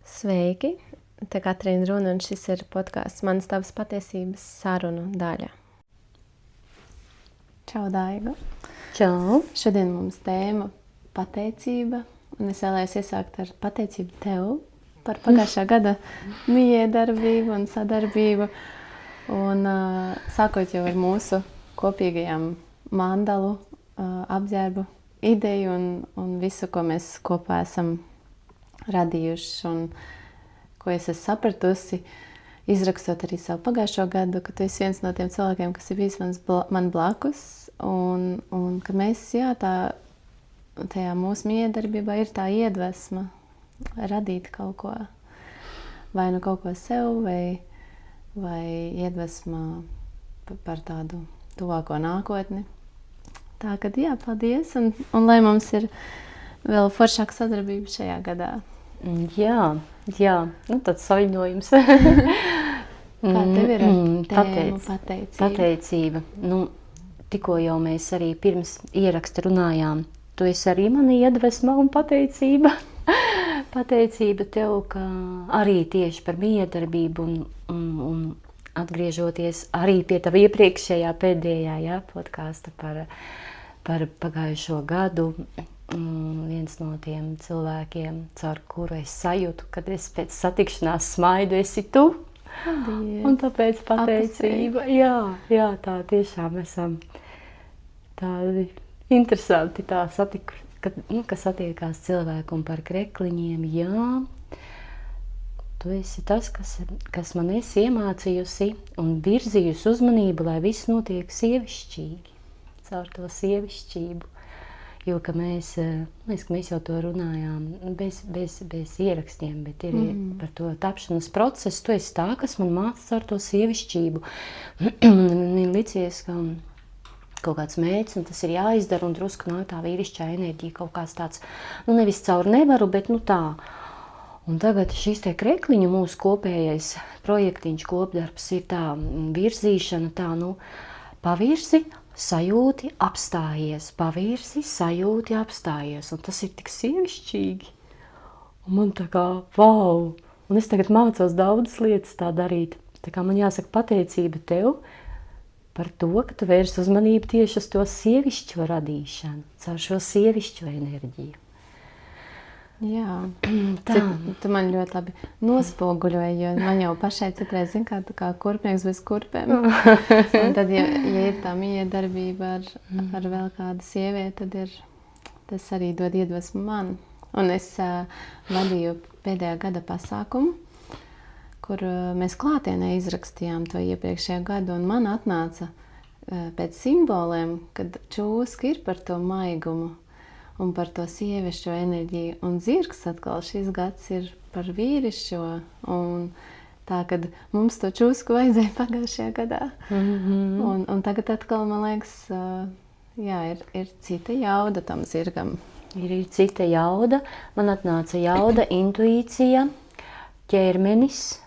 Sveiki! Te Katrīna Runa un šis ir podkāsts Manas tavas patiesības sarunu daļa. Čau, Daiga! Čau! Šodien mums tēma pateicība, un es vēlējos iesākt ar pateicību tev par pagājušā gada mijiedarbību un sadarbību. Un sākot jau ar mūsu kopīgajām mandalu apģērbu ideju un visu, ko mēs kopā esam radījuši un ko es esmu sapratusi, izrakstot arī savu pagājušo gadu, ka tu esi viens no tiem cilvēkiem, kas ir bijis man blakus un ka mēs, tajā mūsu mijiedarbībā ir tā iedvesma radīt kaut ko, vai nu kaut ko sev, vai iedvesma par tādu tuvāko nākotni. Tā, kad paldies, un lai mums ir vēl foršāka sadarbība šajā gadā. Jā, tāds saviņojums. Kā tev ir ar tēmu pateicība? Tikko jau mēs arī pirms ieraksta runājām. Tu esi arī mani iedvesma un pateicība. Pateicība tev, ka arī tieši par mijiedarbību un atgriežoties arī pie tava iepriekšējā pēdējā podkāsta par pagājušo gadu. Viens no tiem cilvēkiem, caur kuru es sajūtu, kad es pēc satikšanās smaidu, esi tu. Paldies. Un tāpēc pateicība. Jā, tā tiešām esam tādi interesanti tā ka satiekās cilvēku un par krekliņiem. Jā, tu esi tas, kas man esi iemācījusi un virzījusi uzmanību, lai viss notiek sievišķīgi, caur to sievišķību. Jo, ka mēs jau to runājām bez ierakstiem, bet ir par to tapšanas procesu. Tu esi tā, kas man māca ar to sievišķību. Man ir licies, ka kaut kāds mērķis, un tas ir jāizdara, un drusku nav tā vīrišķā enerģija, kaut kāds tāds, nevis caur nevaru, bet tā. Un tagad šis te krekliņu mūsu kopējais projektiņš, kopdarbs ir tā virzīšana, tā, pavirzi, sajūti, apstājies, pavirsi, sajūti, apstājies. Un tas ir tik sievišķīgi. Un man tā kā, vau! Un es tagad mācos daudzas lietas tā darīt. Tā kā man jāsaka pateicība tev par to, ka tu vērsi uzmanību tieši uz to sievišķo radīšanu, caur šo sievišķo enerģiju. Jā, tu man ļoti labi nospoguļoji, jo man jau pašai citreiz, tā kā kurpnieks bez kurpēm. Un tad, ja ir tā mijiedarbība ar vēl kādu sievieti, tas arī dod iedvesmu man. Un es vadīju pēdējā gada pasākumu, kur mēs klātienē izrakstījām to iepriekšējo gadu, un man atnāca pēc simboliem, kad čūska ir par to maigumu un par to sievišķo enerģiju. Un zirgs atkal šis gads ir par vīrišķo. Un tā, kad mums to čūsku vajadzēja pagājušajā gadā. Un tagad atkal, man liekas, ir cita jauda tam zirgam. Ir cita jauda. Man atnāca jauda, intuīcija, ķermenis.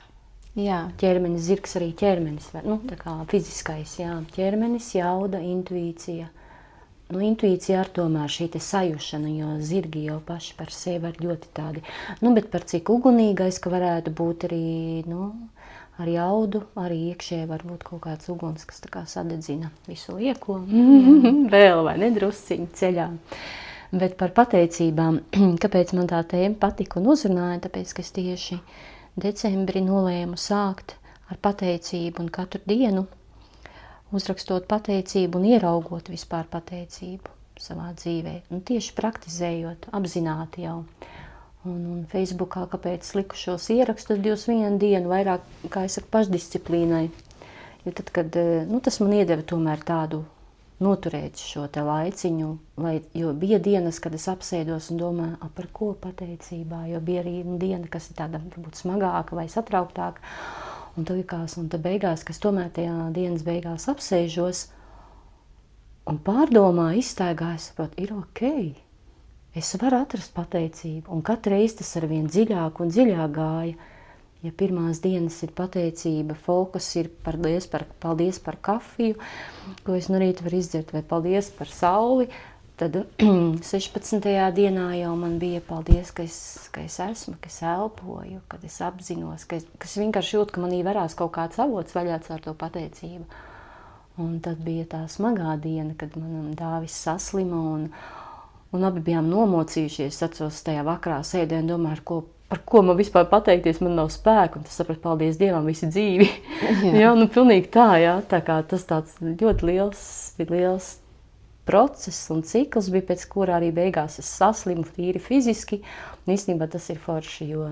Jā. Ķermenis, zirgs arī ķermenis. Tā kā fiziskais, ķermenis, jauda, intuīcija. Intuīcija ar tomēr šī te sajušana, jo zirgi jau paši par sevi ir ļoti tādi. Bet par cik ugunīgais, ka varētu būt arī, ar jaudu, arī iekšē var būt kaut kāds uguns, kas tā kā sadedzina visu lieko. Vēl vai nedrusciņu ceļā. Bet par pateicībām, kāpēc man tā tēma patika un uzrunāja, tāpēc, ka es tieši decembrī nolēmu sākt ar pateicību un katru dienu uzrakstot pateicību un ieraugot vispār pateicību savā dzīvē. Tieši praktizējot, apzināti jau. Un Facebookā, kāpēc liku šos ierakstus 21 dienu, vairāk, kā es saku, pašdisciplīnai. Jo tad, kad, tas man iedeva tomēr tādu noturēt šo te laiciņu, jo bija dienas, kad es apsēdos un domāju, par ko pateicībā, jo bija arī diena, kas ir tāda varbūt smagāka vai satrauktāka. Un tad beigās, kas tomēr tajā dienas beigās apsēžos un pārdomāju, izstaigāju, saprotu, ir ok. Es varu atrast pateicību. Un katru reizi tas arvien dziļāk un dziļāk gāja. Ja pirmās dienas ir pateicība, fokus ir paldies par kafiju, ko es no rīta varu izdzert, vai paldies par sauli, tad 16. dienā jau man bija paldies, ka es esmu, ka es elpoju, kad es apzinos, ka es vienkārši jūtu, ka manī varās kaut kāds avots vaļāts ar to pateicību. Un tad bija tā smagā diena, kad man Dāvis saslima un abi bijām nomocījušies. Es atceros tajā vakarā sēdēju un domāju, par ko man vispār pateikties, man nav spēku. Un tas sapratu, paldies Dievam, visi dzīvi. Jā, nu pilnīgi tā, jā. Tā kā tas tāds ļoti liels process un cikls bija, pēc kura arī beigās es saslimu tīri fiziski. Un īstenībā tas ir forši, jo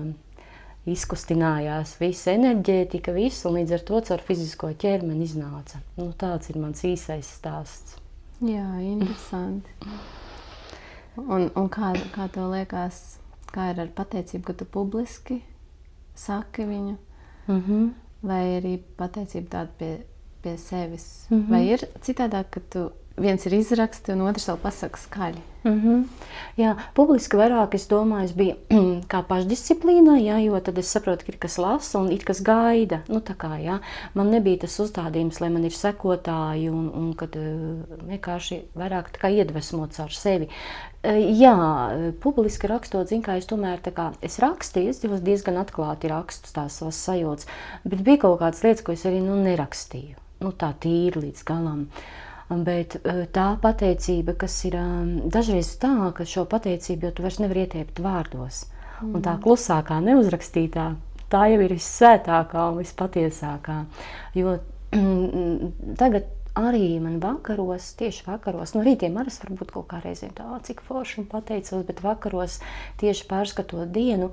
izkustinājās visa enerģētika, viss, un līdz ar to caur fizisko ķermeni iznāca. Nu, tāds ir mans īsais stāsts. Jā, interesanti. Un kā tev liekas, kā ir ar pateicību, ka tu publiski saki viņu? Vai arī pateicība tāda pie sevis? Vai ir citādāk, ka tu viens ir izraksti un otrs vēl pasaka skaļi? Jā, publiski vairāk, es domāju, es biju kā pašdisciplīnā, jā, jo tad es saprotu, ka ir kas lasa un ir kas gaida. Nu, tā kā, jā, man nebija tas uzdādījums, lai man ir sekotāji un kad vienkārši vairāk tā kā iedvesmots ar sevi. Jā, publiski rakstot, zin kā, es tomēr tā kā, es rakstīju, es diezgan atklāti rakstu tās savas sajūtas, bet bija kaut kādas lietas, ko es arī, nerakstīju. Nu, tā tīri līdz galam. Bet tā pateicība, kas ir dažreiz tā, ka šo pateicību jau tu vairs nevar ietiept vārdos. Un tā klusākā, neuzrakstītā, tā jau ir vissvētākā un vispatiesākā. Jo tagad arī man vakaros, tieši vakaros, no rītiem arī varbūt kaut kā reizēm tā, cik forši un pateicos, bet vakaros tieši pārskatot dienu,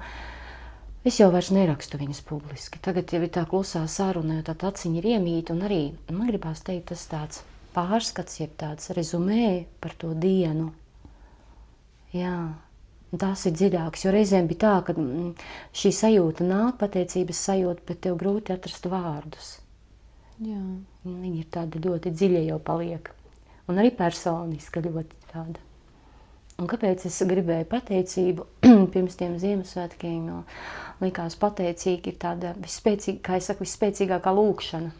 es jau vairs nerakstu viņas publiski. Tagad jau ir tā klusā saruna, jo tā aciņa ir iemīta un arī, man gribās teikt, tas tāds pārskats, jeb tāds rezumē par to dienu. Jā, tas ir dziļāks, jo reizēm bija tā, ka šī sajūta nāk, pateicības sajūta, bet tev grūti atrast vārdus. Jā. Viņi ir tādi ļoti dziļi jau paliek. Un arī personiska ļoti tāda. Un kāpēc es gribēju pateicību pirms tiem Ziemassvētkiem? Likās pateicīgi ir tāda visspēcīgākā lūkšana.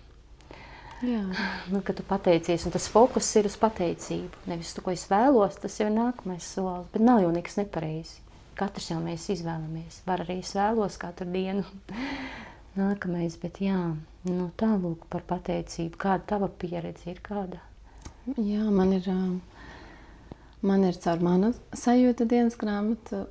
Jā. Nu, kad tu pateicies, un tas fokus ir uz pateicību. Nevis to, ko es vēlos, tas jau ir nākamais solis. Bet nav jau nekas nepareizi. Katrs jau mēs izvēlamies. Var arī es vēlos katru dienu. Nākamais, bet jā, nu tālūk par pateicību. Kāda tava pieredze ir kāda? Jā, man ir caur manu sajūta dienas grāmatu.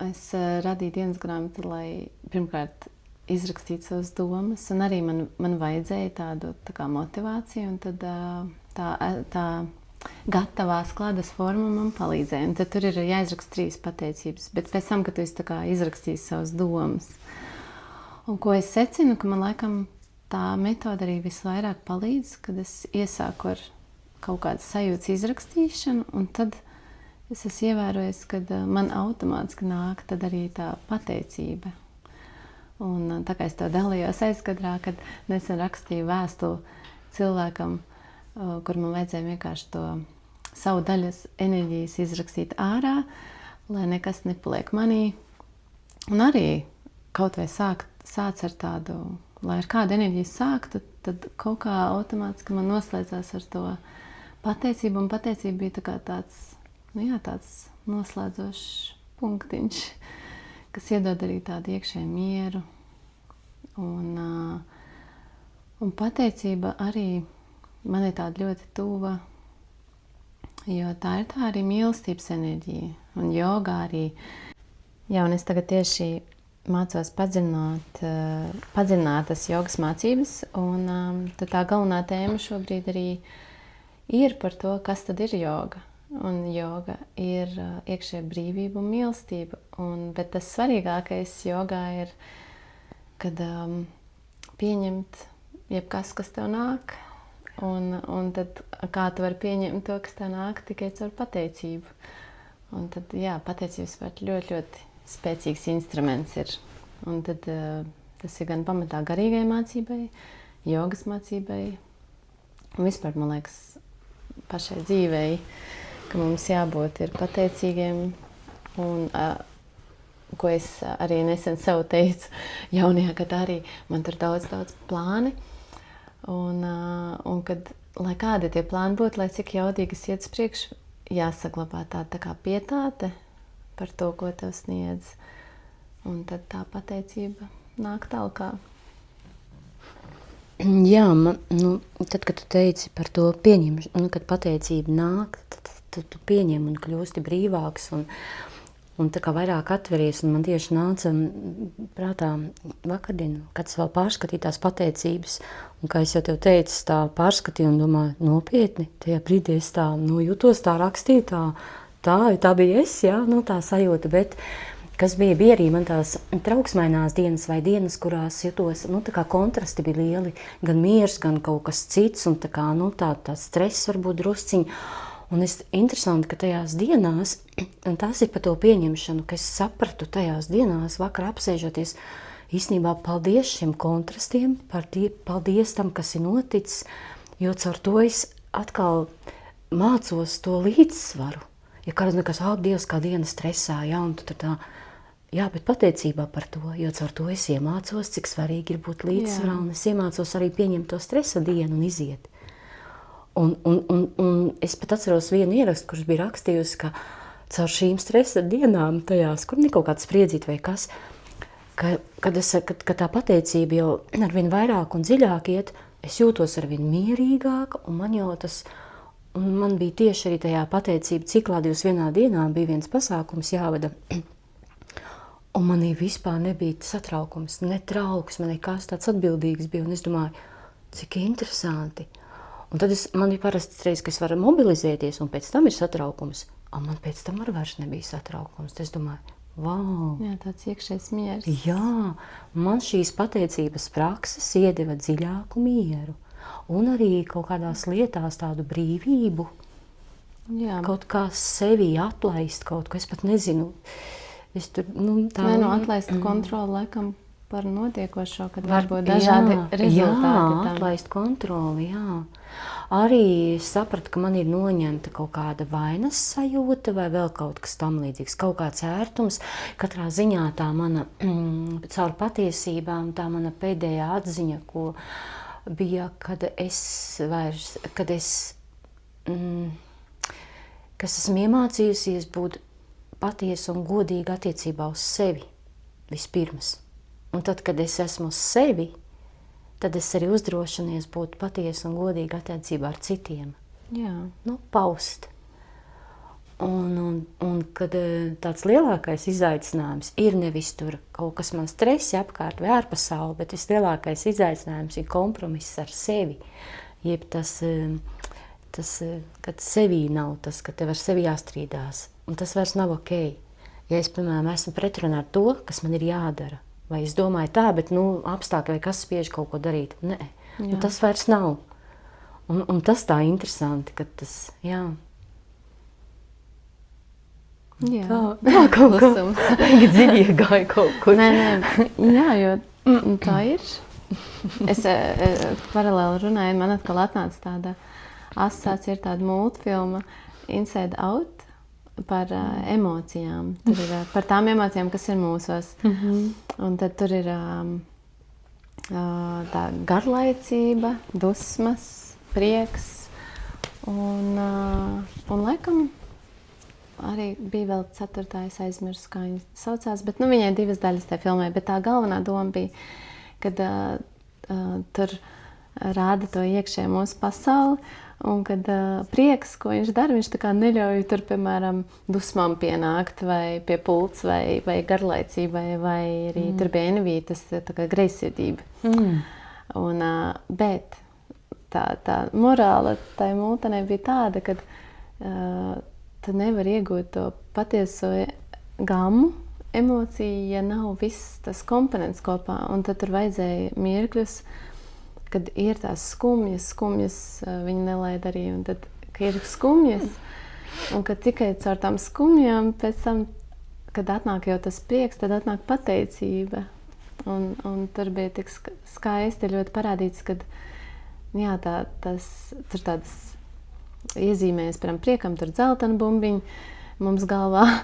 Es radīju dienas grāmatu, lai pirmkārt izrakstīt savas domas, un arī man vajadzēja tādu tā kā motivāciju, un tad tā gatavās klādas forma man palīdzēja. Un tad tur ir jāizraksta 3 pateicības, bet pēc tam, kad tu esi tā kā izrakstījis savas domas. Un ko es secinu, ka man laikam tā metode arī visvairāk palīdz, kad es iesāku ar kaut kādas sajūtas izrakstīšanu, un tad es esmu ievērojis, kad man automātiski nāk tad arī tā pateicība. Un tā kā es to dalījos aizkadrā, kad nesen rakstīju vēstuli cilvēkam, kur man vajadzēja vienkārši to savu daļas enerģijas izrakstīt ārā, lai nekas nepaliek manī. Un arī kaut vai sāc ar tādu, lai ar kādu enerģiju sāktu, tad kaut kā automātiski man noslēdzās ar to pateicību. Un pateicība bija tā kā tāds noslēdzošs punktiņš, kas iedod arī tādu iekšēju mieru. Un pateicība arī man ir tāda ļoti tuva, jo tā ir tā arī mīlestības enerģija. Un jogā arī. Jā, un es tagad tieši mācos padziļinātas jogas mācības, un tad tā galvenā tēma šobrīd arī ir par to, kas tad ir joga. Un joga ir iekšējā brīvība un mīlestība. Bet tas svarīgākais jogā ir, kad pieņemt jebkas, kas tev nāk. Un tad kā tu vari pieņemt to, kas tev nāk, tikai caur pateicību. Un tad, jā, pateicības var ļoti, ļoti spēcīgs instruments ir. Un tad tas ir gan pamatā garīgai mācībai, jogas mācībai. Un vispār, man liekas, pašai dzīvei, ka mums jābūt ir pateicīgiem, un ko es arī nesen sev teicu jaunajā gadā arī, man tur daudz plāni, un kad, lai kādi tie plāni būtu, lai cik jaudīgi es iet uz priekšu, jāsaglabā tā kā pietāte par to, ko tev sniedz. Un tad tā pateicība nāk tālāk. Jā, tad, kad tu teici par to pieņemšanu, kad pateicība nāk, tad tu pieņem un kļūsti brīvāks un tā kā vairāk atveries. Un man tieši nāca prātā vakardien, kad es vēl pārskatīju tās pateicības. Un kā es jau tev teicu, tā pārskatīju un domāju, nopietni, tajā brīdī es tā jutos, tā rakstīju, tā bija es, jā, tā sajūta, bet kas bija arī man tās trauksmainās dienas vai dienas, kurās jutos, tā kā kontrasti bija lieli, gan miers, gan kaut kas cits, un tā kā, tā stress varbūt drusciņi. Un interesanti, ka tajās dienās, un tas ir par to pieņemšanu, ka es sapratu tajās dienās, vakar apsēžoties, īstenībā paldies šiem kontrastiem, paldies tam, kas ir noticis, jo caur to es atkal mācos to līdzsvaru. Ja kādreiz nekas, Dievs, kā diena stresā, jā, un tu tā, jā, bet pateicībā par to, jo caur to es iemācos, cik svarīgi ir būt līdzsvarā, un es iemācos arī pieņemt to stresa dienu un iziet. Un es pat atceros vienu ierakstu, kurš bija rakstījusi, ka caur šīm stresa dienām tajās, kur ne kaut kāds spriedzīt vai kas, kad tā pateicība jau arvien vairāk un dziļāk iet, es jūtos arvien mierīgāk, un man bija tieši arī tajā pateicība ciklā 21 dienā bija viens pasākums jāvada. Un manī vispār nebija satraukums, ne trauksme, nekas tāds atbildīgs bija, un es domāju, cik interesanti. Un tad man ir parasti reiz, ka es varu mobilizēties, un pēc tam ir satraukums. Un man pēc tam vairs nebija satraukums. Es domāju, wow! Jā, tāds iekšējs miers. Jā, man šīs pateicības prakses iedeva dziļāku mieru. Un arī kaut kādās lietās tādu brīvību. Jā. Kaut kā sevi atlaist kaut ko, es pat nezinu. Es tur, atlaist kontroli laikam par notiekošo, kad varbūt dažādi rezultāti. Jā, atlaist kontroli, jā. Arī sapratu, ka man ir noņemta kaut kāda vainas sajūta vai vēl kaut kas tam līdzīgs, kaut kāds ērtums. Katrā ziņā tā mana, caur patiesībām, tā mana pēdējā atziņa, ko bija, kad esmu iemācījusies būt patiesa un godīga attiecībā uz sevi vispirms. Un tad, kad es esmu uz sevi, tad es arī uzdrošinies būt patiesa un godīga attiecībā ar citiem. Jā. Paust. Un kad tāds lielākais izaicinājums ir nevis tur kaut kas man stresi apkārt vai ārpasauli, bet vislielākais izaicinājums ir kompromiss ar sevi. Jeb tas, kad sevī nav tas, ka tev ar sevi jāstrīdās. Un tas vairs nav ok. Ja es, piemēram, esmu pretrunā ar to, kas man ir jādara, vai es domāju tā, bet apstākļi vai kas spiež kaut ko darīt. Nē, tas vairs nav. Un tas tā interesanti, ka tas, jā. Jā, tā kaut kā dziļi iegāja kaut kur. Nē, jā, jo tā ir. Es paralēli runāju, man atkal atnāca tāda asociācija, ir tāda multfilma Inside Out par emocijām. Tur ir par tām emocijām, kas ir mūsos. Un tad tur ir tā garlaicība, dusmas, prieks un laikam arī bija vēl 4. aizmirsu, kā viņa saucās, bet viņai 2 daļas tajā filmē, bet tā galvenā doma bija, kad tur rāda to iekšējo mūsu pasauli, un kad prieks, ko viņš dara, viņš tā kā neļauj tur, piemēram, dusmām pienākt vai pie pults vai garlaicībai, vai arī tur bija envītas, tā kā greizsirdība. Bet tā morāla tai multenei bija tāda, ka tu nevari iegūt to patieso gammu emociju, ja nav viss tas komponents kopā, un tad tur vajadzēja mirkļus, kad ir tās skumjas, viņi nelaid arī, un tad, ka ir skumjas, un kad tikai caur tām skumjām, pēc tam, kad atnāk jau tas prieks, tad atnāk pateicība. Un tur bija tik skaisti ļoti parādīts, kad, jā, tur tādas iezīmējas, piemēram, priekam, tur dzeltena bumbiņa mums galvā,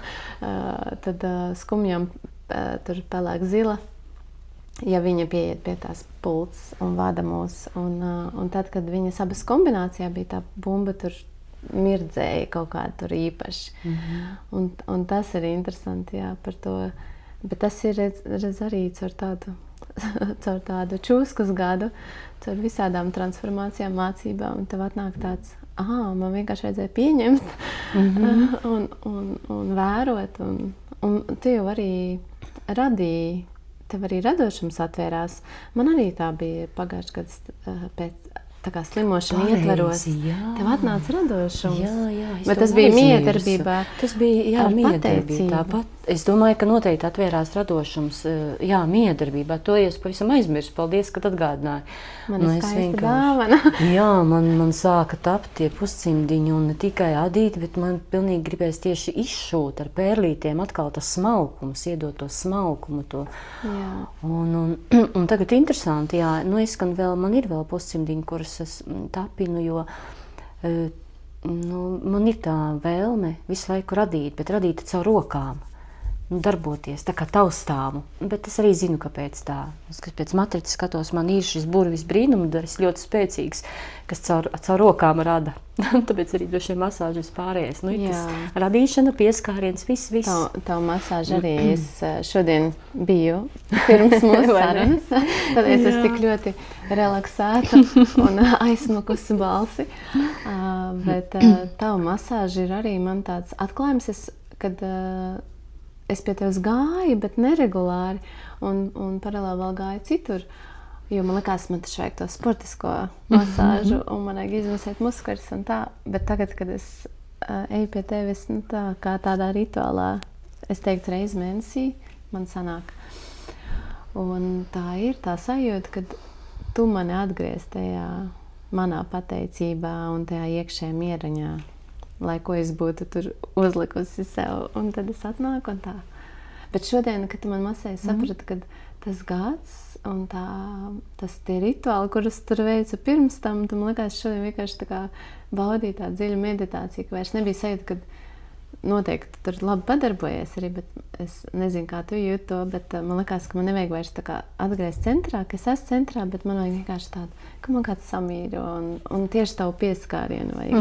tad skumjām tur pelēk zila. Ja viņa pieiet pie tās pults un vada mūs, un tad, kad viņas abas kombinācijā bija tā bumba tur mirdzēja kaut kādi tur īpaši. Un tas ir interesanti, jā, par to. Bet tas ir redz arī caur tādu čūskas gadu, caur visādām transformācijām, mācībām, un tev atnāk tāds, man vienkārši vajadzēja pieņemt un vērot, un tu jau arī radīji, tev arī radošums atvērās. Man arī tā bija pagājušajā gads pēc tā kā slimošana ietveros. Tev atnāca radošums. Jā, bet tas bija miedarbībā. Tas bija, miedarbībā. Tāpat. Es domāju, ka noteikti atvērās radošums. Jā, miedarbībā. To es pavisam aizmirsu. Paldies, ka atgādināji. Man ir skaista dāvana. Jā, man sāka tapt tie puscimdiņi un ne tikai adīt, bet man pilnīgi gribēs tieši izšūt ar pērlītiem atkal tas smalkums, iedot to smalkumu. To. Jā. Un tagad interesanti, jā, man ir vēl puscimdiņi, kurus es tapinu, jo man ir tā vēlme visu laiku radīt, bet radīt caur rokām, darboties, tā kā taustāmu. Bet es arī zinu, kāpēc tā. Es pēc matricas skatos, man ir šis burvis brīnumdaris ļoti spēcīgs, kas caur rokām rada. Tāpēc arī droši vien masāžas pārējais. Tas radīšana, pieskāriens, viss. Tavu masāžu arī es šodien biju pirms mūsu sarunas. Tad es esmu tik ļoti relaksēta un aizsmakusi balsi. Bet tavu masāžu ir arī man tāds atklājums, kad es pie tevis gāju, bet neregulāri, un paralēli vēl gāju citur, jo man likās, man taču vajag to sportisko masāžu, un man vajag izmasēt muskuļus un tā, bet tagad, kad es eju pie tevis, tā kā tādā rituālā, es teiktu reizi mēnesī, man sanāk. Un tā ir tā sajūta, kad tu mani atgriez tajā manā pateicībā un tajā iekšējā mieraņā, lai ko es būtu tur uzlikusi sev, un tad es atnāku un tā. Bet šodien, kad tu man masēji, sapratu, ka tas gads un tie rituāli, kurus tur veicu pirms tam, tu man likās šodien vienkārši tā kā baudīt tā dziļu meditāciju, ka vairs nebija sajūta, ka noteikti tur labi padarbojies arī, bet es nezinu, kā tu jūti to, bet man likās, ka man nevajag vairs tā kā atgriezt centrā, ka es esmu centrā, bet man vajag vienkārši tādu, ka man kāds samīro un tieši tavu pieskārienu vajag.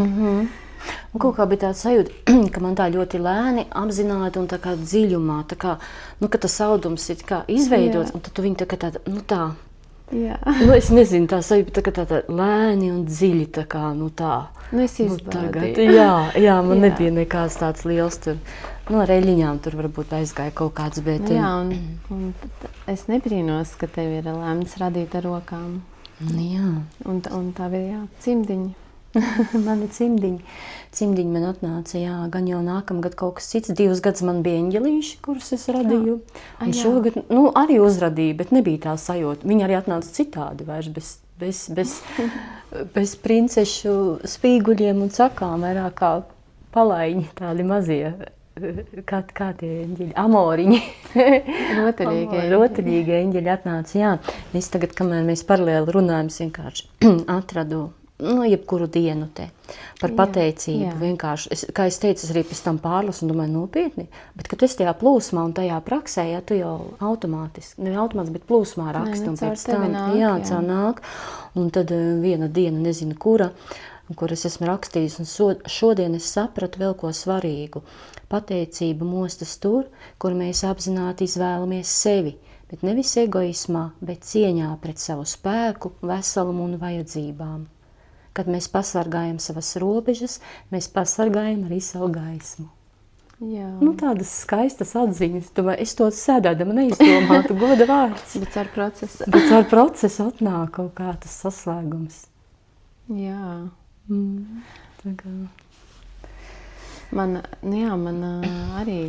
Un kaut kā bija tāda sajūta, ka man tā ļoti lēni, apzināti un tā kā dziļumā, tā kā, ka tas audums ir kā izveidots, un tad tu viņu tā kā tāda, tā. Jā. Es nezinu, tā sajūta tā lēni un dziļi, tā kā, tā. Es izbaudīju. Jā, man nebija nekāds tāds liels tur, ar eļiņām tur varbūt aizgāja kaut kāds, bet... Jā, un es nebrīnos, ka tev ir lēmts radīt ar rokām. Jā. Un tā bija, cimdiņi. Man ir cimdiņi. Cimdiņi man atnāca, gan jau nākamgad kaut kas cits. 2 gadus man bija eņģelīši, kurus es radīju. Un šogad, arī uzradīju, bet nebija tā sajūta. Viņi arī atnāca citādi vairs, bez princešu spīguļiem un cakām, vairāk kā palaiņi, tādi mazie. Kā tie eņģeļi? Amoriņi. Rotaļīgi eņģeļi atnāca, jā. Es tagad, kamēr mēs paralēli runājam, vienkārši atradu jebkuru dienu te par pateicību. Vienkārši, kā es teicu, es arī pēc tam pārlasu un domāju nopietni, bet kad es tajā plūsmā un tajā praksē, tu jau automātiski, bet plūsmā raksti un pēc tam caur nāk. Un tad viena diena, nezinu kura, kur es esmu rakstījis, un šodien es sapratu vēl ko svarīgu. Pateicība mostas tur, kur mēs apzināti izvēlamies sevi, bet nevis egoismā, bet cieņā pret savu spēku, veselumu un vajadzībām. Kad mēs pasargājam savas robežas, mēs pasargājam arī savu gaismu. Jā. Tādas skaistas atziņas. Es to sēdēdama neizdomātu, goda vārds. Bet caur procesu. Bet caur procesu atnāk kaut kā tas saslēgums. Jā. Tā kā... Man arī,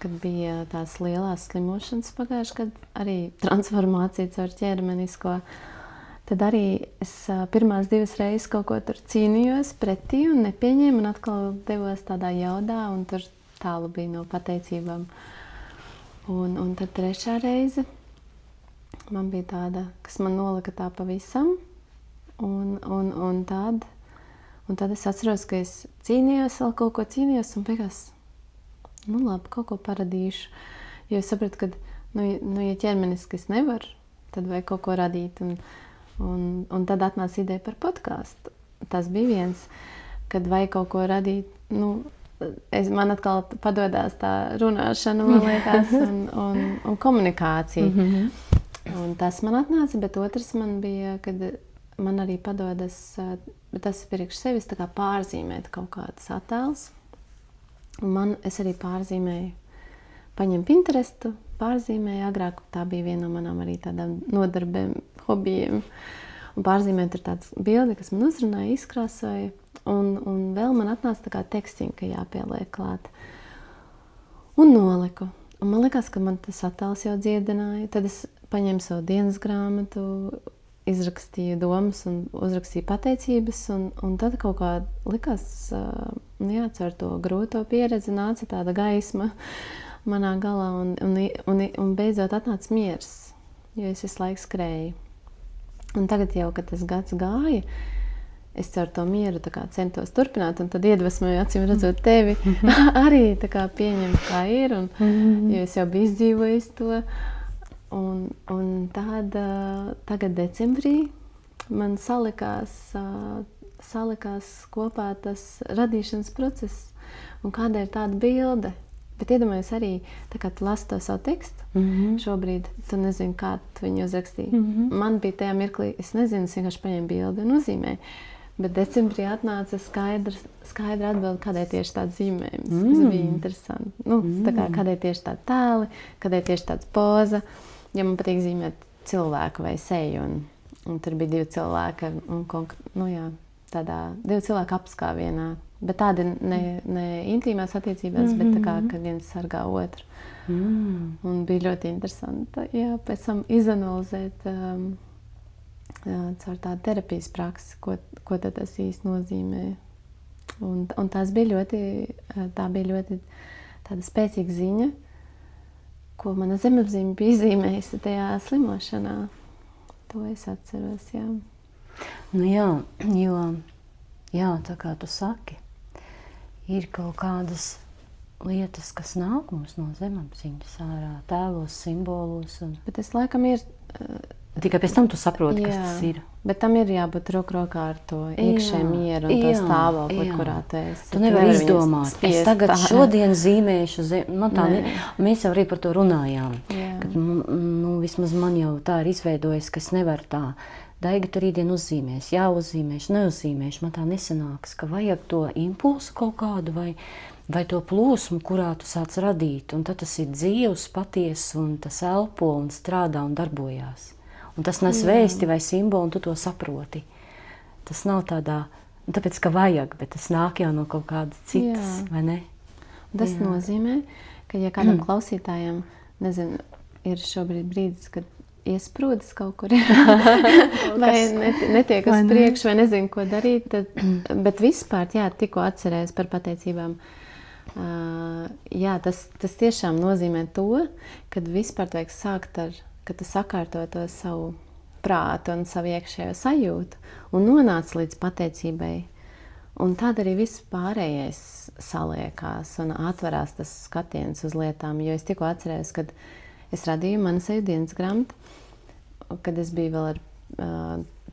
kad bija tās lielās slimošanas pagājušajā gadā, arī transformācija caur ķermenisko, tad arī es pirmās 2 reizes kaut ko tur cīnījos pretī un nepieņēmu, un atkal devos tādā jaudā, un tur tālu bija no pateicībām. Un tad 3. reize man bija tāda, kas man nolika tā pavisam, un tad es atceros, ka es cīnījos, vēl kaut ko cīnījos, un beigās, labi, kaut ko paradīšu. Jo es sapratu, ka, ja ķermeniski es nevaru, tad vajag kaut ko radīt. Un tad atnāca ideja par podkāstu. Tas bija viens. kad vajag kaut ko radīt, man atkal padodās tā runāšana, man liekas, un komunikācija. Un tas man atnāca, bet otrs man bija, kad man arī padodas, bet tas priekš sevis tā kā pārzīmēt kaut kādas attēlus. Un es arī pārzīmēju, paņemu Pinterestu, pārzīmēju, agrāk tā bija viena no manām arī tādām nodarbēm, hobijiem. Un pārzīmēt ir tāds bildi, kas man uzrunāja, izkrāsoja. Un vēl man atnāca tā kā tekstiņa, ka jāpieliek klāt. Un noliku. Un man likās, ka man tas attēls jau dziedināja. Tad es paņēmu savu dienas grāmatu, izrakstīju domas un uzrakstīju pateicības. Un tad kaut kā likās, caur to grūto pieredzi nāca tāda gaisma manā galā. Un beidzot atnāca miers, jo es visu laiku skrēju. Un tagad jau, kad tas gads gāja, es caur to mieru tā kā centos turpināt, un tad iedvesmoju, acīm redzot, tevi arī tā kā pieņemt, kā ir, jo es jau biju izdzīvojis to. Un tagad decembrī man salikās kopā tas radīšanas process, un kāda ir tāda bilde. Bet iedomājies arī, tā kā tu lasi to savu tekstu, šobrīd tu nezini, kā tu viņu uzrakstīji. Man bija tajā mirklī, es nezinu, es vienkārši paņēmu bildi un uzzīmēju. Bet decembrī atnāca skaidra atbilde, kādēļ tieši tāds zīmējums. Tas bija interesanti. Tā kā kādēļ tieši tāda tēli, kādēļ tieši tāds poza. Ja man patīk zīmēt cilvēku vai seju, un tur bija 2 cilvēki, divi cilvēki apskāvienā. Bet tādi ne intīmās attiecībās, bet tā kā, kad viens sargā otru. Un bija ļoti interesanti, pēc tam izanalizēt caur tādu terapijas praksi, ko tad tas īsti nozīmē. Un tā bija ļoti tāda spēcīga ziņa, ko mana zemapziņa bija izzīmējusi tajā slimošanā. To es atceros, jā. Jā, tā kā tu saki, ir kaut kādas lietas, kas nāk mums no zemapziņas ārā, tēlos, simbolos. Bet tas laikam ir... Tikai pēc tam tu saproti, kas tas ir. Bet tam ir jābūt rokā ar to iekšēju mieru un to stāvokli, kurā tu esi. Tu nevari izdomāt, es tagad šodien zīmēšu Mēs jau arī par to runājām. Kad, vismaz man jau tā ir izveidojies, ka es nevaru tā. Daiga, tu rītdien uzzīmēs, uzzīmēšu, neuzzīmēšu. Man tā nesanāks, ka vajag to impulsu kaut kādu vai to plūsmu, kurā tu sāc radīt. Un tad tas ir dzīvs, patiess, un tas elpo un strādā un darbojās. Un tas nes vēsti vai simbolu, un tu to saproti. Tas nav tādā, tāpēc, ka vajag, bet tas nāk jau no kaut kādas citas, vai ne? Tas nozīmē, ka ja kādam klausītājam, nezinu, ir šobrīd brīdis, kad iesprūdis kaut kur, vai netiek uz priekšu, vai nezinu, ko darīt, bet vispār, tikko atcerēs par pateicībām. Tas tiešām nozīmē to, kad vispār vajag sākt ar, ka tu sakārto to savu prātu un savu iekšējo sajūtu un nonāc līdz pateicībai. Un tad arī viss pārējais saliekās un atverās tas skatiens uz lietām, jo es tikko atcerējos, kad es radīju manu seju dienas grāmatu, kad es biju vēl ar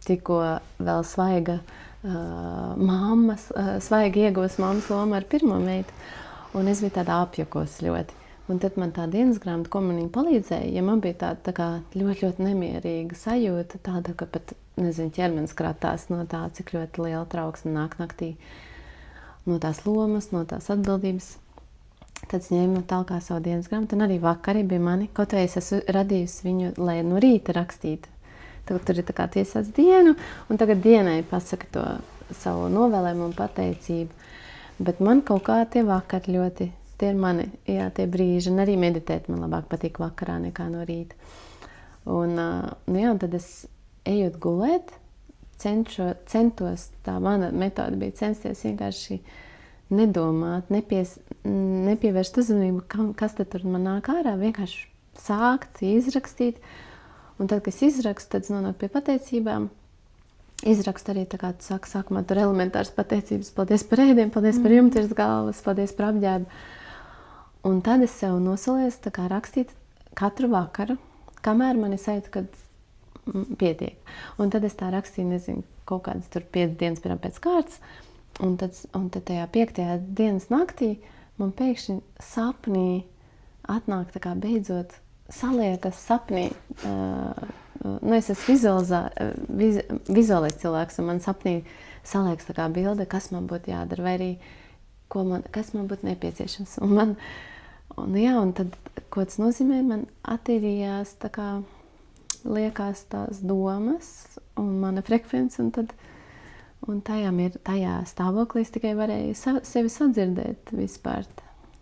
tikko vēl svaiga mammas, svaigi iegūs mammas lomu ar pirmo meitu, un es biju tādā apjukos ļoti. Un tad man tā dienas grāmata, ko man viņa palīdzēja, ja man bija tāda tā kā ļoti, ļoti nemierīga sajūta, tāda, ka pat, nezinu, ķermenis kratās no tā, cik ļoti liela trauksme nāk naktī, no tās lomas, no tās atbildības. Tad es ņēmu talkā savu dienas grāmatu, un arī vakarī bija mani, kaut vai es esmu radījusi viņu, lai no rīta rakstītu. Tagad tur ir tā kā tiesāts dienu, un tagad dienai pasaka to savu novēlējumu un pateicību. Bet man kaut kā tie vakari ļoti... Tie ir mani, tie brīži, un arī meditēt man labāk patīk vakarā nekā no rīta. Un tad es ejot gulēt, centos, tā mana metode bija censties vienkārši nedomāt, nepievērst uzmanību, kas tad tur man nāk ārā, vienkārši sākt, izrakstīt. Un tad, kad es izrakstu, tad es nonāku pie pateicībām. Izrakstu arī, tā kā tu saki, sākumā tur elementāras pateicības. Paldies par ēdienu, paldies par jumtu virs galvas, paldies par apģērbu. Un tad es sev nosolēju tā kā rakstīt katru vakaru, kamēr man ir sajūta, kad pietiek. Un tad es tā rakstīju, nezinu, kaut kādas tur 5 dienas pēc kārtas. Un tad tajā 5. dienas naktī man pēkšņi sapnī atnāk tā kā beidzot saliekas sapnī. Es esmu vizuālais cilvēks, un man sapnī saliekas tā kā bilde, kas man būtu jādara, vai arī kas man būtu nepieciešams. Un tad, ko tas nozīmē, man attīrījās tā kā liekas tās domas un mana frekvence, un tajā stāvoklī es tikai varēju sevi sadzirdēt vispār.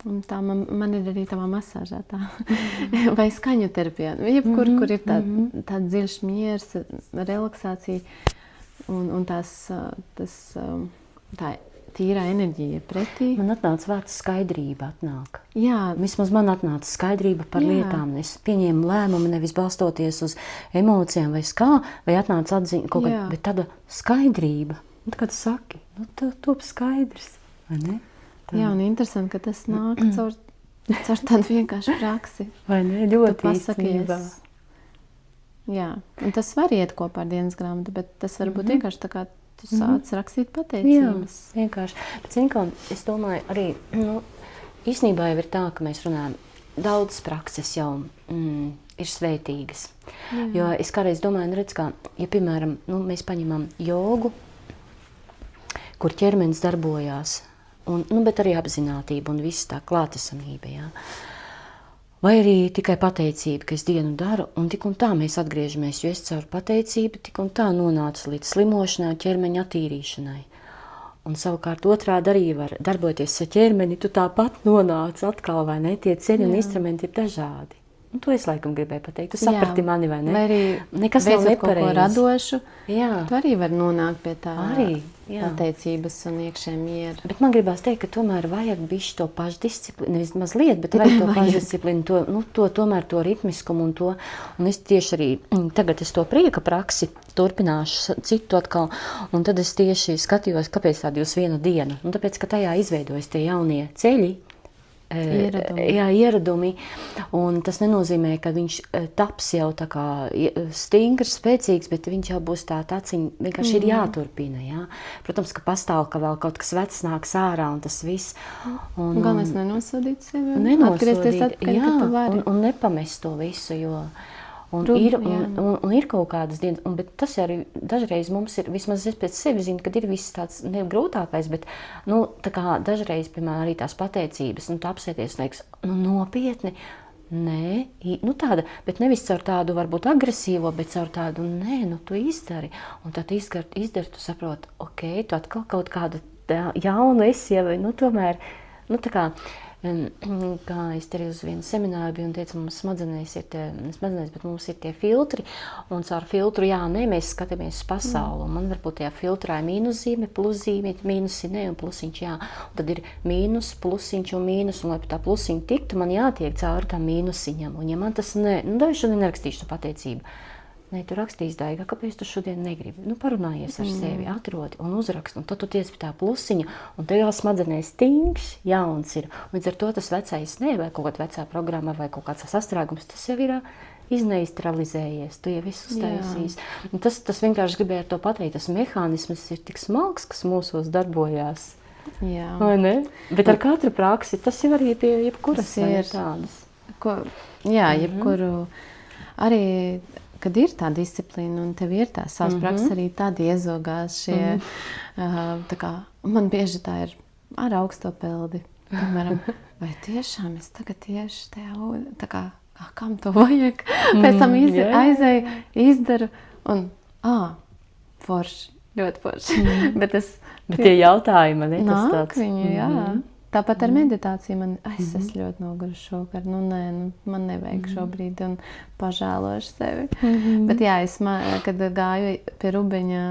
Un tā man ir arī tavā masāžā tā, vai skaņu terapijā. Jebkur, kur ir tā dziļš miers, relaksācija un tā tīrā enerģija pretī. Man atnāca vārds skaidrība atnāk. Jā. Vismaz man atnāca skaidrība par lietām. Es pieņēmu lēmumu nevis balstoties uz emocijām vai vai atnāca atziņa kaut kāda, bet tāda skaidrība. Un kad saki, top skaidrs, vai ne? Jā, un interesanti, ka tas nāk caur tādu vienkāršu praksi. Vai ne? Ļoti īstenībā. Jā, un tas var iet kopā ar dienas grāmatu, bet tas var būt vienkārši tā kā tu sāc rakstīt pateicības. Jā, vienkārši. Bet, zini, es domāju, arī, īstenībā jau ir tā, ka mēs runājam, daudz prakses jau ir svētīgas. Jā. Jo es kādreiz domāju, redz, kā, ja, piemēram, mēs paņemam jogu, kur ķermenis darbojās, bet arī apzinātība un viss tā klātesamība, jā. Vai arī tikai pateicība, ka es dienu daru, un tik un tā mēs atgriežamies, jo es caur pateicību tik un tā nonācu līdz slimošanai, ķermeņa attīrīšanai. Un savukārt otrādi arī var darboties ar ķermeni, tu tāpat nonāc atkal, vai ne? Tie ceļi un instrumenti ir dažādi. Un to es laikam gribēju pateikt. Tu saprati mani, vai ne? Vai arī nekas nav nepareizi. Kaut ko radošu, jā. Tu arī var nonākt pie tā arī, pateicības un iekšē miera. Bet man gribās teikt, ka tomēr vajag bišķi to pašdisciplinu, nevis mazliet, bet vajag to pašdisciplinu, tomēr to ritmiskumu un to. Un es tieši arī, tagad es to prieka praksi turpināšu citu atkal, un tad es tieši skatījos, kāpēc tādi uz vienu dienu. Un tāpēc, ka tajā izveidojas tie jaunie ceļi, ieradumi, un tas nenozīmē, ka viņš taps jau tā kā stingrs, spēcīgs, bet viņš jau būs tā taciņa, vienkārši ir jāturpina, jā. Protams, ka pastāv, ka vēl kaut kas vecs nāks ārā, un tas viss. Galvenais nenosodīt sevi, atgriezties atpakaļ, ka tu vari. Un nepamest to visu, jo un ir kaut kādas dienas, bet tas arī dažreiz mums ir, vismaz es pēc sevi zinu, kad ir viss tāds grūtākais, bet tā kā dažreiz, piemēram, arī tās pateicības, tu apsēties, liekas, nopietni, nē, tāda, bet nevis caur tādu varbūt agresīvo, bet caur tādu, nē, tu izdari, un tad izdari, tu saproti, ok, tu atkal kaut kādu jaunu esi, vai, tomēr, tā kā, kā es te arī uz vienu semināru biju un teicu, mums smadzenēs, bet mums ir tie filtri, un caur filtru, mēs skatāmies uz pasauli, un man varbūt tajā filtrā ir mīnuszīme, pluszīme, mīnusi ne, un plusiņš, un tad ir mīnus, plusiņš un mīnus, un lai tā plusiņa tiktu, man jātiek cauri tam mīnusiņam, un ja man tas daļai šodien nerakstīšu pateicību. Nē, tu rakstīsi, Daiga, kāpēc tu šodien negribi? Parunājies ar sevi, atrodi un uzraksti, un tad tu tiec pie tā plusiņa, un tev jau smadzenēs tingš, jauns ir. Līdz ar to tas vecais vai kaut kāda vecā programma, vai kaut kāds sastrēgums, tas jau ir izneutralizējies, tu jau visu uztaisīs. Tas vienkārši gribēju ar to pateikt, tas mehānisms ir tik smalks, kas mūsos darbojās. Jā. Vai ne? Bet ar katru praksi tas jau arī pie jebkuras ir tādas. Jebkuru arī... Kad ir tā disciplīna un tev ir tā savas prakses, arī tādi iezogās šie, tā kā, man bieži tā ir ar augsto peldi, piemēram, vai tiešām es tagad tieši tajā, tā kā, kam to vajag, pēc tam aizēju, izdaru, un, forši, ļoti forši, bet tie jautājumi, ne, tas nāk tāds. Viņu, jā. Tāpat ar meditāciju es esmu ļoti noguruši šokar. Man nevajag šobrīd un pažēlošu sevi. Bet jā, kad gāju pie Rubeņa,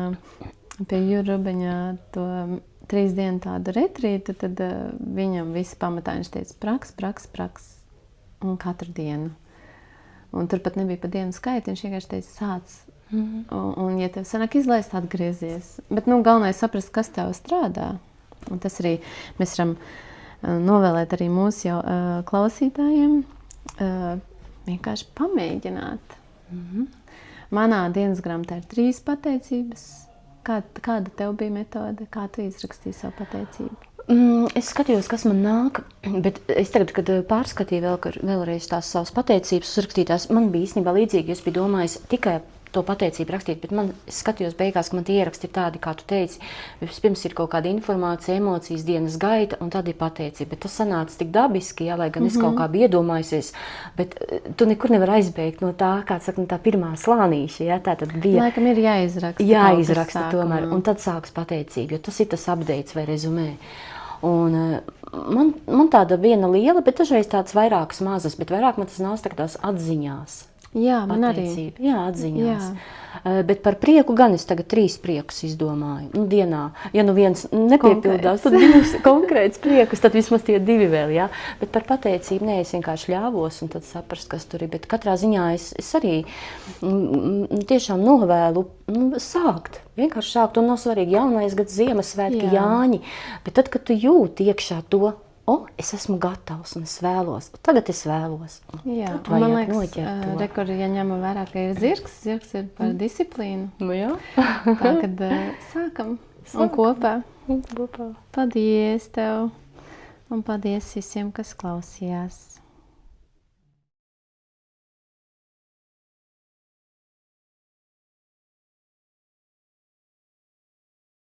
pie Jura Rubeņa to 3 dienu tādu retrītu, tad viņam visi pamatā viņš teica praks un katru dienu. Un tur pat nebija pa dienu skaiti, viņš vienkārši teica sāc. Un ja tev sanāk izlaist, atgriezies. Bet galvenais saprast, kas tev strādā. Un tas arī mēs varam novēlēt arī mūsu jau klausītājiem vienkārši pamēģināt. Manā dienas grāmatā ir 3 pateicības, Kāda tev bija metode? Kā tu izrakstīji savu pateicību? Es skatījos, kas man nāk, bet es tagad, kad pārskatīju vēlreiz tās savas pateicības uzrakstītās, man bija īstenībā līdzīgi, es biju domājis tikai to pateicību rakstīt, bet es skatījos beigās, ka man tie ieraksti ir tādi, kā tu teici. Vispirms ir kaut kāda informācija, emocijas, dienas gaita, un tad ir pateicība. Bet tas sanāca tik dabiski, lai gan es kaut kā biju iedomājusies, bet tu nekur nevar aizbēgt no tā, kā saka, no tā pirmā slānīša. Ja? Tā tad bija. Laikam ir jāizraksta. Jāizraksta tomēr, un tad sāks pateicība, jo tas ir tas updates vai rezumē. Un man tāda viena liela, bet dažreiz tādas vairākas mazas, bet vairāk man tas nāc tās atziņās. Jā, man pateicība. Jā, atziņās. Jā. Bet par prieku gan es tagad 3 priekus izdomāju. Dienā, ja viens nepiepildās, tad 2 konkrēts priekus, tad vismaz tie 2 vēl, jā. Bet par pateicību es vienkārši ļāvos un tad saprast, kas tur ir. Bet katrā ziņā es arī tiešām novēlu sākt. Vienkārši sākt, un nav svarīgi jaunais gads, Ziemassvētki, Jāņi. Bet tad, kad tu jūti iekšā to, es esmu gatavs un es vēlos. Tagad es vēlos. Jā, man liekas, rekordi, ja ņemam vērā, ka ir zirgs ir par disciplīnu. Nu jā. Tā, kad sākam un kopā. Paldies tev un paldies visiem, kas klausījās.